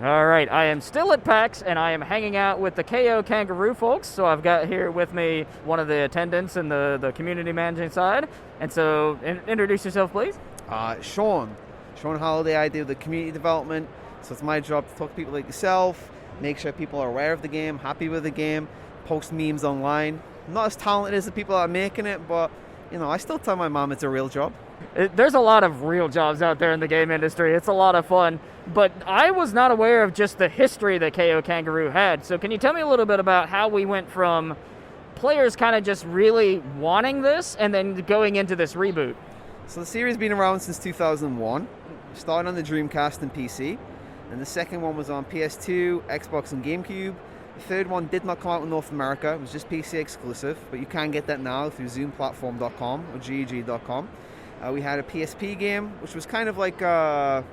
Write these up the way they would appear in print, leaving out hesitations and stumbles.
All right, I am still at PAX, and I am hanging out with the Kao Kangaroo folks. So I've got here with me one of the attendants and the community managing side. And so, introduce yourself, please. Sean Halliday. I do the community development, so it's my job to talk to people like yourself, make sure people are aware of the game, happy with the game, post memes online. I'm not as talented as the people that are making it, but I still tell my mom it's a real job. There's a lot of real jobs out there in the game industry. It's a lot of fun. But I was not aware of just the history that Kao Kangaroo had. So can you tell me a little bit about how we went from players kind of just really wanting this and then going into this reboot? So the series has been around since 2001. Started on the Dreamcast and PC. And the second one was on PS2, Xbox and GameCube. The third one did not come out in North America. It was just PC exclusive. But you can get that now through ZoomPlatform.com or GEG.com. We had a PSP game, which was kind of like, a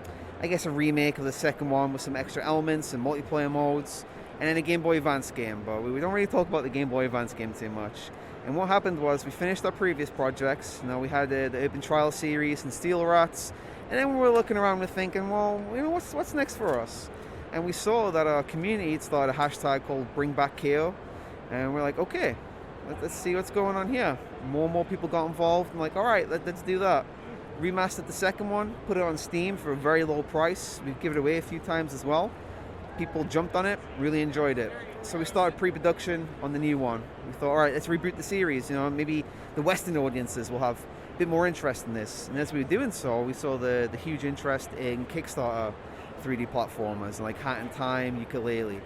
remake of the second one with some extra elements and multiplayer modes. And then a Game Boy Advance game, but we don't really talk about the Game Boy Advance game too much. And what happened was we finished our previous projects. We had the Urban Trial series and Steel Rats. And then we were looking around and thinking, well, what's next for us? And we saw that our community had started a hashtag called Bring Back Kao. And we're like, okay, let's see what's going on here. More and more people got involved. I'm like, all right, let's do that. Remastered the second one, put it on Steam for a very low price. We've given it away a few times as well. People jumped on it, really enjoyed it. So we started pre-production on the new one. We thought, all right, let's reboot the series. Maybe the Western audiences will have a bit more interest in this. And as we were doing so, we saw the huge interest in Kickstarter 3D platformers like Hat in Time, Yooka-Laylee.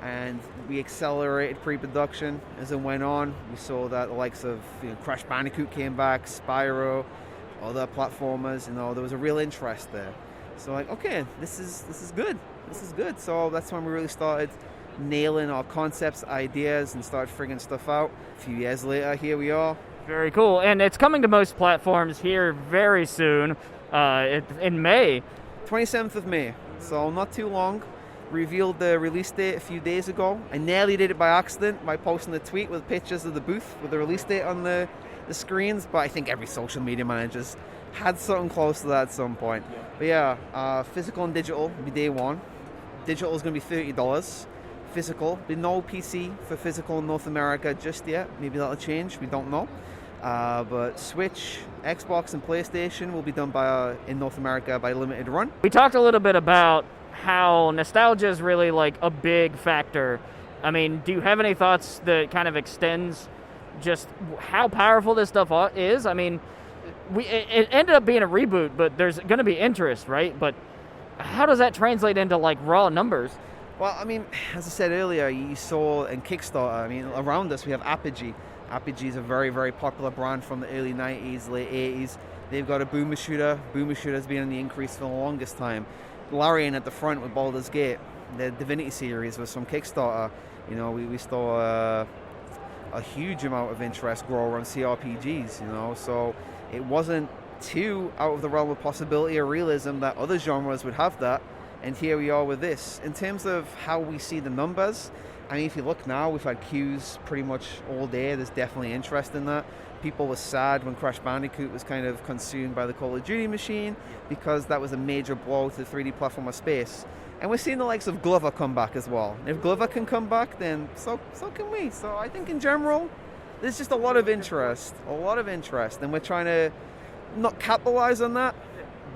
And we accelerated pre-production as it went on. We saw that the likes of Crash Bandicoot came back, Spyro, other platformers. There was a real interest there. So okay, this is good. This is good. So that's when we really started nailing our concepts, ideas, and started figuring stuff out. A few years later, here we are. Very cool. And it's coming to most platforms here very soon, in May. 27th of May. So not too long. Revealed the release date a few days ago. I nearly did it by accident by posting a tweet with pictures of the booth with the release date on the screens, but I think every social media manager's had something close to that at some point. But yeah, physical and digital will be day one. Digital is going to be $30. Physical, be no PC for physical in North America just yet. Maybe that'll change, we don't know. But Switch, Xbox, and PlayStation will be done in North America by limited run. We talked a little bit about how nostalgia is really like a big factor. I mean, do you have any thoughts that kind of extends just how powerful this stuff is? I mean, it ended up being a reboot, but there's going to be interest, right? But how does that translate into like raw numbers? Well, I mean, as I said earlier, you saw in Kickstarter, around us we have Apogee. Apogee is a very, very popular brand from the early 90s, late 80s. They've got a boomer shooter. Boomer shooter has been on the increase for the longest time. Larian at the front with Baldur's Gate. The Divinity series was from Kickstarter. We saw a huge amount of interest grow around CRPGs, so it wasn't too out of the realm of possibility or realism that other genres would have that, and here we are with this. In terms of how we see the numbers, if you look now, we've had queues pretty much all day. There's definitely interest in that. People were sad when Crash Bandicoot was kind of consumed by the Call of Duty machine because that was a major blow to the 3D platformer space. And we're seeing the likes of Glover come back as well. If Glover can come back, then so can we. So I think in general, there's just a lot of interest, and we're trying to not capitalize on that,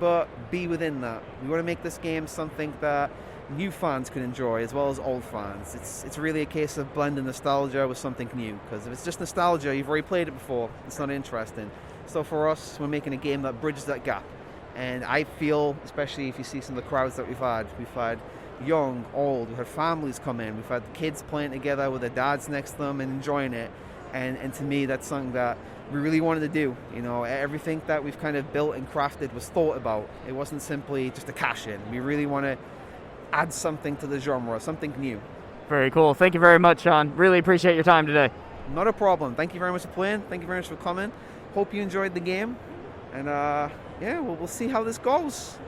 but be within that. We want to make this game something that new fans can enjoy as well as old fans. It's really a case of blending nostalgia with something new, because if it's just nostalgia, you've already played it before, it's not interesting. So for us, we're making a game that bridges that gap. And I feel, especially if you see some of the crowds that we've had young, old, we've had families come in, we've had kids playing together with their dads next to them and enjoying it. And to me, that's something that we really wanted to do. Everything that we've kind of built and crafted was thought about. It wasn't simply just a cash in. We really want to add something to the genre, something new. Very cool. Thank you very much, Sean. Really appreciate your time today. Not a problem. Thank you very much for playing. Thank you very much for coming. Hope you enjoyed the game. And we'll see how this goes.